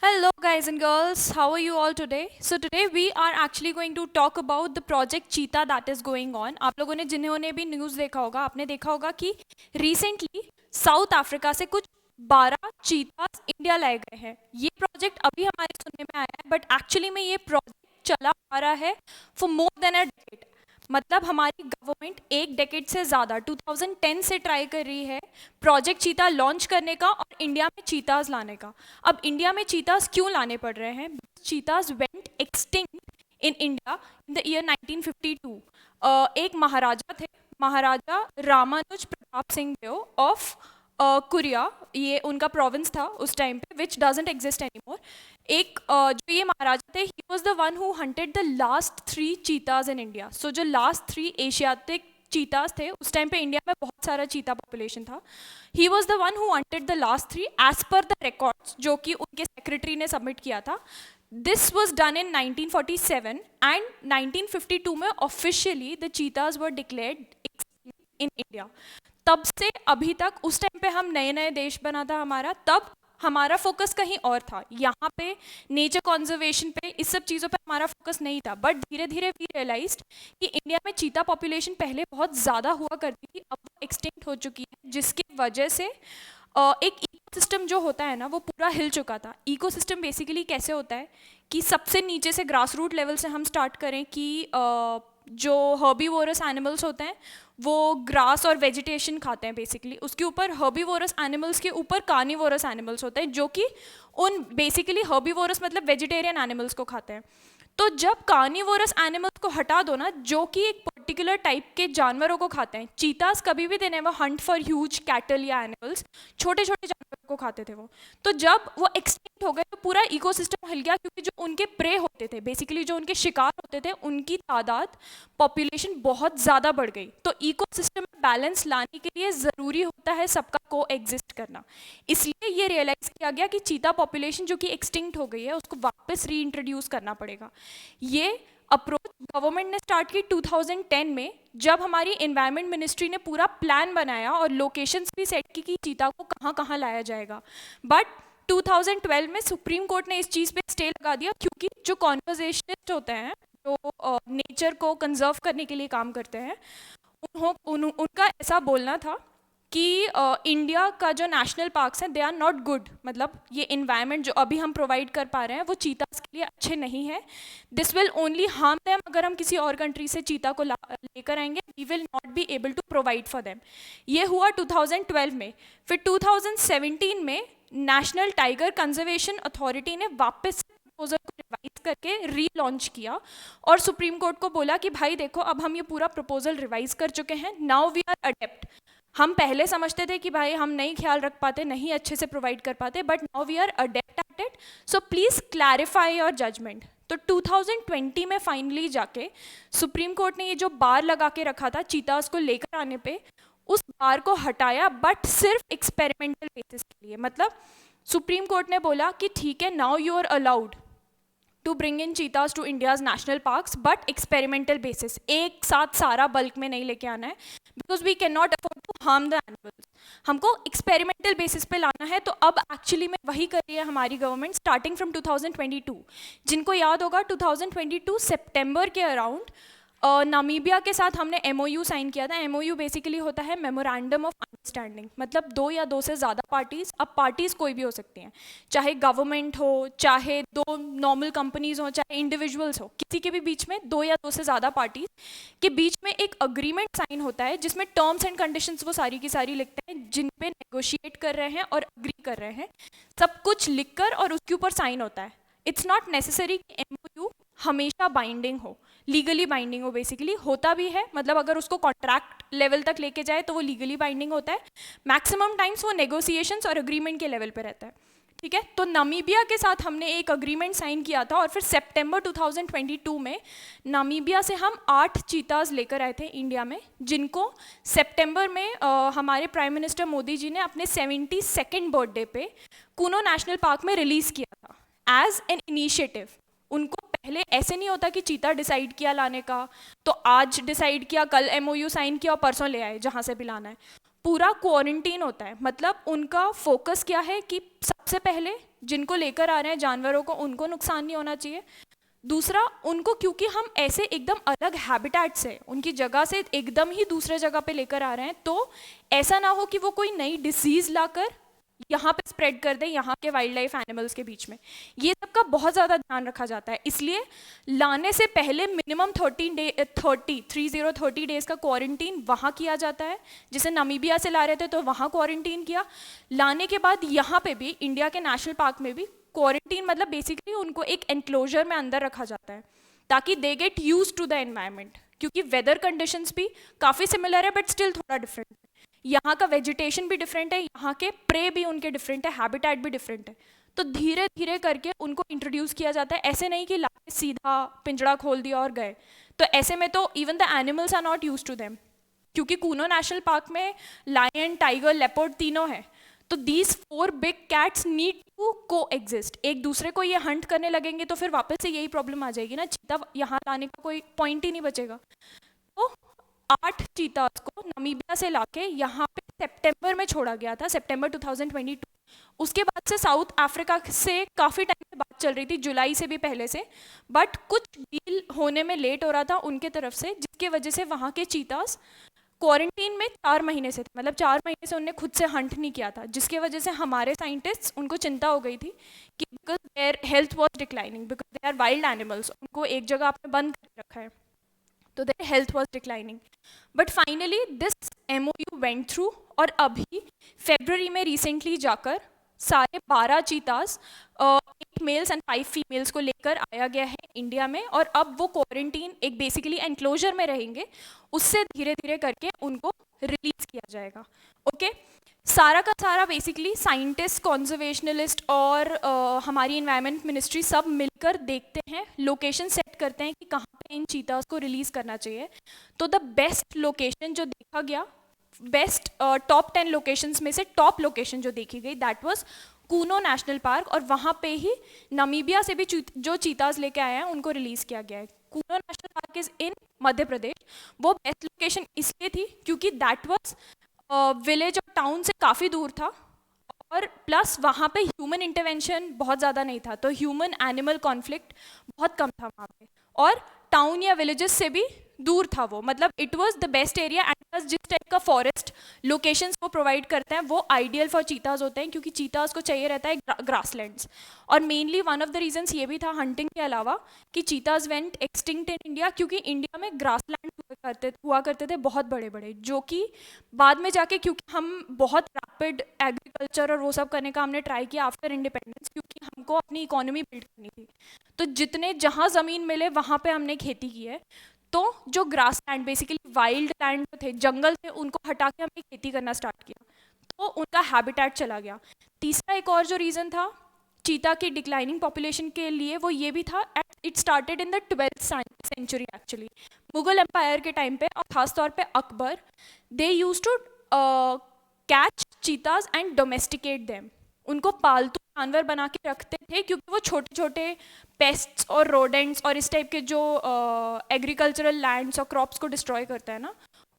Hello, guys and girls. How are you all today? So today we are actually going to talk about the project Cheetah that is going on. आप लोगों ने जिन्होंने भी news देखा होगा, आपने देखा होगा कि रिसेंटली साउथ अफ्रीका से कुछ 12 चीतास इंडिया लाए गए हैं। ये प्रोजेक्ट अभी हमारे सुनने में आया है, बट एक्चुअली में ये प्रोजेक्ट चला आ रहा है for more than a decade. मतलब हमारी गवर्नमेंट एक डेकेड से ज़्यादा 2010 से ट्राई कर रही है प्रोजेक्ट चीता लॉन्च करने का और इंडिया में चीताज लाने का। अब इंडिया में चीताज क्यों लाने पड़ रहे हैं? Cheetahs went extinct in India in the year 1952। एक महाराजा थे, महाराजा रामानुज प्रताप सिंह देव ऑफ कुरिया, ये उनका प्रोविंस था उस टाइम पे, विच डजेंट एग्जिस्ट एनीमोर। एक जो ये महाराजा थे, he was the one who hunted the last 3 cheetahs in India. So जो लास्ट 3 एशियाटिक चीताज थे, उस टाइम पे इंडिया में बहुत सारा चीता पॉपुलेशन था। He was the one who hunted the last 3 as per the records जो कि उनके सेक्रेटरी ने सबमिट किया था। This was done in 1947 and 1952 में officially the cheetahs were declared in India. तब से अभी तक, उस टाइम पे हम नए नए देश बना था हमारा, तब हमारा फोकस कहीं और था। यहाँ पे नेचर कंजर्वेशन पे, इस सब चीज़ों पे हमारा फोकस नहीं था। बट धीरे धीरे वी रियलाइज्ड कि इंडिया में चीता पॉपुलेशन पहले बहुत ज़्यादा हुआ करती थी, अब वो एक्सटिंक्ट हो चुकी है, जिसकी वजह से एक इकोसिस्टम जो होता है ना, वो पूरा हिल चुका था। इकोसिस्टम बेसिकली कैसे होता है कि सबसे नीचे से ग्रास रूट लेवल से हम स्टार्ट करें कि जो हर्बीवोरस एनिमल्स होते हैं वो ग्रास और वेजिटेशन खाते हैं बेसिकली। उसके ऊपर हर्बीवोरस एनिमल्स के ऊपर कार्निवोरस एनिमल्स होते हैं जो कि उन बेसिकली हर्बीवोरस मतलब वेजिटेरियन एनिमल्स को खाते हैं। तो जब कार्निवोरस एनिमल्स को हटा दो ना, जो कि एक पर्टिकुलर टाइप के जानवरों को खाते हैं, चीतास कभी भी देने वो हंट फॉर ह्यूज कैटल या एनिमल्स, छोटे छोटे जानवरों को खाते थे वो। तो जब वो एक्सटिंक्ट हो गए तो पूरा इकोसिस्टम हिल गया, क्योंकि जो उनके प्रे होते थे, बेसिकली जो उनके शिकार होते थे, उनकी तादाद, पॉपुलेशन बहुत ज़्यादा बढ़ गई। तो इकोसिस्टम में बैलेंस लाने के लिए ज़रूरी होता है सबका को एग्जिस्ट करना। इसलिए ये रियलाइज किया गया कि चीता पॉपुलेशन जो कि एक्सटिंक्ट हो गई है, उसको वापस री इंट्रोड्यूस करना पड़ेगा। ये अप्रोच गवर्नमेंट ने स्टार्ट की 2010 में, जब हमारी एनवायरनमेंट मिनिस्ट्री ने पूरा प्लान बनाया और लोकेशंस भी सेट की कि चीता को कहाँ कहाँ लाया जाएगा। बट 2012 में सुप्रीम कोर्ट ने इस चीज़ पे स्टे लगा दिया, क्योंकि जो कॉन्वर्जेशनिस्ट होते हैं, जो नेचर को कंजर्व करने के लिए काम करते हैं, उनका ऐसा बोलना था कि इंडिया का जो नेशनल पार्क्स हैं, दे आर नॉट गुड। मतलब ये इन्वायरमेंट जो अभी हम प्रोवाइड कर पा रहे हैं वो चीतास के लिए अच्छे नहीं है। This will only harm them. अगर हम किसी और कंट्री से चीता को लेकर आएंगे, we will not be able to provide for them. ये हुआ 2012 में। फिर 2017 में नेशनल टाइगर कंजर्वेशन अथॉरिटी ने वापस प्रपोजल को रिवाइज करके रीलॉन्च किया और सुप्रीम कोर्ट को बोला कि भाई देखो, अब हम ये पूरा प्रपोजल रिवाइज कर चुके हैं, नाउ वी आर अडेप्ट। हम पहले समझते थे कि भाई हम नहीं ख्याल रख पाते, नहीं अच्छे से प्रोवाइड कर पाते, but now we are adept at it, so please clarify your judgement. तो 2020 में फाइनली जाके सुप्रीम कोर्ट ने ये जो बार लगा के रखा था चीतास को लेकर आने पे, उस बार को हटाया, बट सिर्फ एक्सपेरिमेंटल बेसिस के लिए। मतलब सुप्रीम कोर्ट ने बोला कि ठीक है, now you are allowed to bring in cheetahs to India's national parks, but experimental basis. एक साथ सारा बल्क में नहीं लेके आना है, because we can not afford to harm the animals. हमको एक्सपेरिमेंटल बेसिस पे लाना है। तो अब एक्चुअली में वही कर रही है हमारी गवर्नमेंट स्टार्टिंग फ्रॉम 2022। जिनको याद होगा 2022 सितंबर के अराउंड नामीबिया के साथ हमने एमओयू साइन किया था। एमओयू बेसिकली होता है मेमोरेंडम ऑफ अंडरस्टैंडिंग। मतलब 2 या 2 से ज़्यादा पार्टीज़, अब पार्टीज़ कोई भी हो सकती हैं, चाहे गवर्नमेंट हो, चाहे 2 नॉर्मल कंपनीज हो, चाहे इंडिविजुअल्स हो, किसी के भी बीच में 2 या 2 से ज़्यादा पार्टीज़ के बीच में एक अग्रीमेंट साइन होता है, जिसमें टर्म्स एंड कंडीशंस वो सारी की सारी लिखते हैं, जिन पे नेगोशिएट कर रहे हैं और अग्री कर रहे हैं, सब कुछ लिखकर और उसके ऊपर साइन होता है। इट्स नॉट नेसेसरी कि एमओयू हमेशा बाइंडिंग हो, लीगली बाइंडिंग हो। बेसिकली होता भी है, मतलब अगर उसको कॉन्ट्रैक्ट लेवल तक लेके जाए तो वो लीगली बाइंडिंग होता है। मैक्सिमम टाइम्स वो नेगोशिएशंस और अग्रीमेंट के लेवल पे रहता है। ठीक है, तो नामीबिया के साथ हमने एक अग्रीमेंट साइन किया था और फिर सितंबर 2022 में नामीबिया से हम 8 चीताज लेकर आए थे इंडिया में, जिनको सितंबर में हमारे प्राइम मिनिस्टर मोदी जी ने अपने 72nd बर्थडे पे कूनो नेशनल पार्क में रिलीज़ किया था एज एन इनिशिएटिव। उनको पहले ऐसे नहीं होता कि चीता डिसाइड किया लाने का, तो आज डिसाइड किया, कल एमओयू साइन किया और परसों ले आए जहाँ से भी लाना है। पूरा क्वारंटीन होता है। मतलब उनका फोकस क्या है कि सबसे पहले जिनको लेकर आ रहे हैं जानवरों को, उनको नुकसान नहीं होना चाहिए। दूसरा, उनको क्योंकि हम ऐसे एकदम अलग हैबिटेट से, उनकी जगह से एकदम ही दूसरे जगह पे लेकर आ रहे हैं, तो ऐसा ना हो कि वो कोई नई डिसीज लाकर यहाँ पे स्प्रेड कर दे यहाँ के वाइल्ड लाइफ एनिमल्स के बीच में। ये सब का बहुत ज़्यादा ध्यान रखा जाता है। इसलिए लाने से पहले मिनिमम 30 डेज का क्वारंटीन वहाँ किया जाता है। जैसे नामीबिया से ला रहे थे तो वहाँ क्वारंटीन किया। लाने के बाद यहाँ पे भी, इंडिया के नेशनल पार्क में भी क्वारंटीन, मतलब बेसिकली उनको एक एनक्लोजर में अंदर रखा जाता है ताकि they get use to the environment, क्योंकि वेदर कंडीशंस भी काफ़ी सिमिलर है बट स्टिल थोड़ा डिफरेंट है। यहाँ का वेजिटेशन भी डिफरेंट है, यहाँ के प्रे भी उनके डिफरेंट है, हैबिटेट भी डिफरेंट है। तो धीरे धीरे करके उनको इंट्रोड्यूस किया जाता है। ऐसे नहीं कि लाके सीधा पिंजड़ा खोल दिया और गए। तो ऐसे में तो even the animals are not use to them, क्योंकि कूनो नेशनल पार्क में लायन, टाइगर, लेपर्ड तीनों है। तो these 4 big cats need to coexist. एक दूसरे को ये हंट करने लगेंगे तो फिर वापस से यही प्रॉब्लम आ जाएगी ना, चीता यहाँ लाने का कोई पॉइंट ही नहीं बचेगा। तो 8 चीतास को नामीबिया से लाके यहाँ पे सितंबर में छोड़ा गया था, सितंबर 2022। उसके बाद से साउथ अफ्रीका से काफ़ी टाइम से बात चल रही थी, जुलाई से भी पहले से, बट कुछ डील होने में लेट हो रहा था उनके तरफ से, जिसके वजह से वहाँ के चीतास क्वारंटीन में 4 महीने से थे। मतलब 4 महीने से उन्होंने खुद से हंट नहीं किया था, जिसके वजह से हमारे साइंटिस्ट्स, उनको चिंता हो गई थी कि because their health was declining, because they are wild animals, उनको एक जगह आपने बंद कर रखा है, तो their health was declining. But finally this MOU went through, और अभी फरवरी में रिसेंटली जाकर सारे 12 चीतास, 8 मेल्स एंड 5 फीमेल्स को लेकर आया गया है इंडिया में। और अब वो क्वारंटीन एक बेसिकली एनक्लोजर में रहेंगे, उससे धीरे धीरे करके उनको रिलीज किया जाएगा। ओके, सारा का सारा बेसिकली साइंटिस्ट, कॉन्जर्वेशनलिस्ट और हमारी इन्वायरमेंट मिनिस्ट्री सब मिलकर देखते हैं, लोकेशन सेट करते हैं कि कहाँ पे इन चीतास को रिलीज करना चाहिए। तो द बेस्ट लोकेशन जो देखा गया, बेस्ट टॉप 10 लोकेशंस में से टॉप लोकेशन जो देखी गई, that was Kuno national park. और वहाँ पे ही नामीबिया से भी जो चीतास लेके आए हैं उनको रिलीज किया गया है। Kuno national park is in Madhya Pradesh. वो बेस्ट लोकेशन इसलिए थी क्योंकि दैट वाज विलेज और टाउन से काफ़ी दूर था, और प्लस वहाँ पे ह्यूमन इंटरवेंशन बहुत ज़्यादा नहीं था, तो ह्यूमन एनिमल कॉन्फ्लिक्ट बहुत कम था वहाँ पे, और टाउन या विलेजेस से भी दूर था वो। मतलब it was the best area. And plus जिस टाइप का फॉरेस्ट लोकेशंस वो प्रोवाइड करते हैं वो आइडियल फॉर चीताज होते हैं, क्योंकि चीताज को चाहिए रहता है ग्रासलैंड्स। और mainly one of the reasons ये भी था हंटिंग के अलावा कि चीताज वेंट एक्सटिंक्ट इन इंडिया, क्योंकि इंडिया में ग्रासलैंड हुआ करते थे बहुत बड़े बड़े, जो कि बाद में जाके, क्योंकि हम बहुत रैपिड एग्रीकल्चर और वो सब करने का हमने ट्राई किया आफ्टर इंडिपेंडेंस, क्योंकि हमको अपनी इकोनॉमी बिल्ड करनी थी, तो जितने जहाँ ज़मीन मिले वहाँ पे हमने खेती की है। तो जो grass land, basically wild land थे, जंगल थे, उनको हटा के हमने खेती करना स्टार्ट किया, तो उनका हैबिटेट चला गया। तीसरा एक और जो रीज़न था चीता की डिक्लाइनिंग पॉपुलेशन के लिए, वो ये भी था, it started in the 12th century actually, Mughal empire के टाइम पे, और ख़ासतौर पे Akbar, they use to catch cheetahs and domesticate them. उनको पालतू जानवर बना के रखते थे, क्योंकि वो छोटे छोटे पेस्ट्स और रोडेंट्स और इस टाइप के जो एग्रीकल्चरल लैंड्स और क्रॉप्स को डिस्ट्रॉय करता है ना,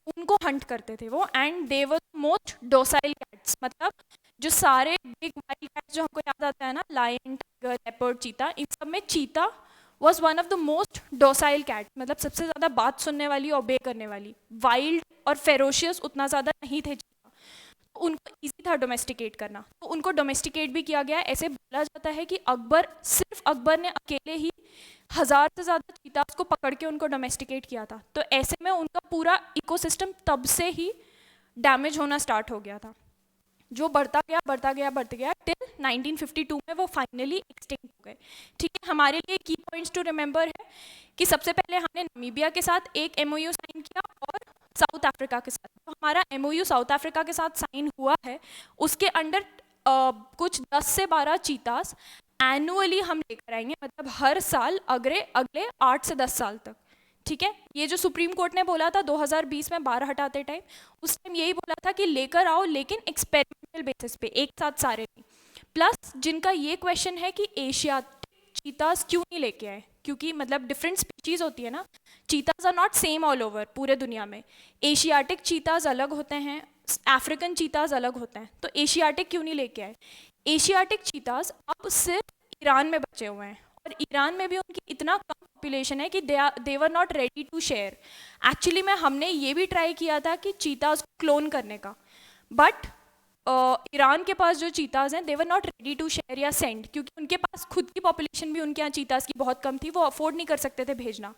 उनको हंट करते थे वो। And they were most docile cats, मतलब जो सारे बिग वाइल्ड कैट्स जो हमको याद आता है ना, लायन, टाइगर, लेपर्ड, चीता, इन सब में चीता was one of the most docile cat, मतलब सबसे ज़्यादा बात सुनने वाली, ओबे करने वाली। वाइल्ड और फेरोशियस उतना ज़्यादा नहीं थे, उनको इजी था डोमेस्टिकेट करना, तो उनको डोमेस्टिकेट भी किया गया। ऐसे बोला जाता है कि सिर्फ अकबर ने अकेले ही 1000 से ज़्यादा चीतास को पकड़ के उनको डोमेस्टिकेट किया था। तो ऐसे में उनका पूरा इकोसिस्टम तब से ही डैमेज होना स्टार्ट हो गया था, जो बढ़ता गया टिल 1952 में वो फाइनली एक्सटिंक्ट हो गए। ठीक है, हमारे लिए की पॉइंट्स टू रिमेंबर है कि सबसे पहले हमने नामीबिया के साथ एक MOU साइन किया और साउथ अफ्रीका के साथ। तो हमारा MOU साउथ अफ्रीका के साथ साइन हुआ है, उसके अंडर कुछ 10 से 12 चीतास एनुअली हम लेकर आएंगे, मतलब हर साल अगले 8 से 10 साल तक। ठीक है, ये जो सुप्रीम कोर्ट ने बोला था 2020 में 12 हटाते टाइम, उस टाइम यही बोला था कि लेकर आओ, लेकिन एक्सपेरिमेंटल बेसिस पे, एक साथ सारे नहीं। प्लस जिनका ये क्वेश्चन है कि एशियाटिक चीतास क्यों नहीं लेके आए, क्योंकि मतलब डिफरेंट स्पीशीज़ होती है ना, cheetahs are not same all over पूरे दुनिया में। एशियाटिक चीतास अलग होते हैं, अफ्रीकन चीताज अलग होते हैं, तो एशियाटिक क्यों नहीं लेके आए? एशियाटिक चीताज अब सिर्फ ईरान में बचे हुए हैं, और ईरान में भी उनकी इतना कम पॉपुलेशन है कि they were not ready to share. Actually में हमने ये भी ट्राई किया था कि चीताज को क्लोन करने का, बट ईरान के पास जो चीताज हैं they were not ready to share या सेंड, क्योंकि उनके पास खुद की पॉपुलेशन भी उनके यहाँ चीताज की बहुत कम थी, वो अफोर्ड नहीं कर सकते थे भेजना।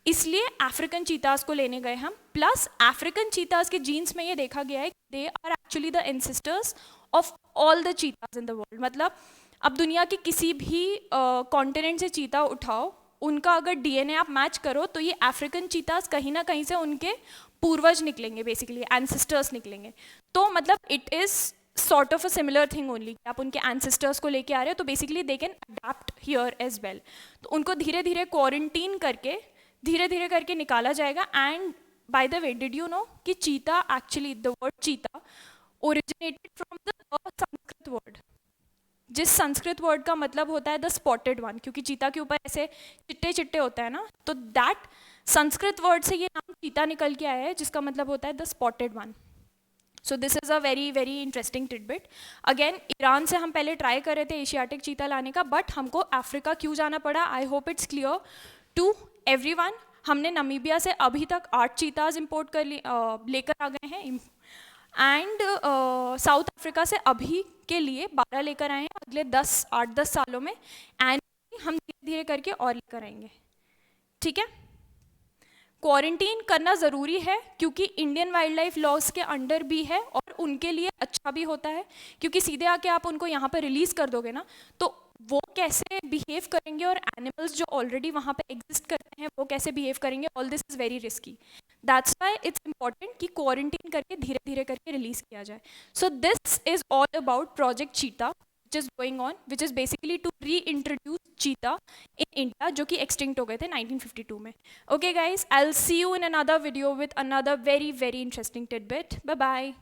इसलिए अफ्रीकन चीताज को लेने गए हम। प्लस अफ्रीकन चीताज के जीन्स में ये देखा गया है कि they are actually the ancestors of all the cheetahs in the world. मतलब अब दुनिया के किसी भी कॉन्टिनेंट से चीता उठाओ, उनका अगर डीएनए आप मैच करो तो ये अफ्रीकन चीताज कहीं ना कहीं से उनके पूर्वज निकलेंगे, बेसिकली एंसेस्टर्स निकलेंगे। तो मतलब it is sort of a similar thing only, आप उनके एंसेस्टर्स को लेके आ रहे हो, तो basically they can adapt here as well. तो उनको धीरे धीरे क्वारंटीन करके धीरे धीरे करके निकाला जाएगा। And by the way, did you know कि चीता एक्चुअली, द वर्ड चीता originated from the Sanskrit word, जिस संस्कृत वर्ड का मतलब होता है द स्पॉटेड वन, क्योंकि चीता के ऊपर ऐसे चिट्टे चिट्टे होता है ना, तो दैट संस्कृत वर्ड से ये नाम चीता निकल के आया है, जिसका मतलब होता है the spotted one. So this is a very very interesting tidbit. Again Iran से हम पहले ट्राई कर रहे थे एशियाटिक चीता लाने का, बट हमको अफ्रीका क्यों जाना पड़ा, I hope it's clear to everyone. हमने नमीबिया से अभी तक 8 चीताज इम्पोर्ट कर लेकर आ गए हैं, एंड साउथ अफ्रीका से अभी के लिए 12 लेकर आए हैं। अगले 8-10 सालों में एंड हम धीरे धीरे करके और लेकर आएंगे, ठीक है। क्वारंटीन करना ज़रूरी है क्योंकि इंडियन वाइल्ड लाइफ लॉज के अंडर भी है, और उनके लिए अच्छा भी होता है, क्योंकि सीधे आके आप उनको यहाँ पर रिलीज़ कर दोगे ना, तो वो कैसे बिहेव करेंगे, और एनिमल्स जो ऑलरेडी वहाँ पे एग्जिस्ट करते हैं वो कैसे बिहेव करेंगे, all this is very risky. That's why it's important कि क्वारंटीन करके धीरे धीरे करके रिलीज़ किया जाए। So this is all about project चीता which is going on, which is basically to reintroduce cheetah in India, जो कि extinct हो गए थे 1952 में। Okay guys, I'll see you in another video with another very very interesting tidbit. Bye bye.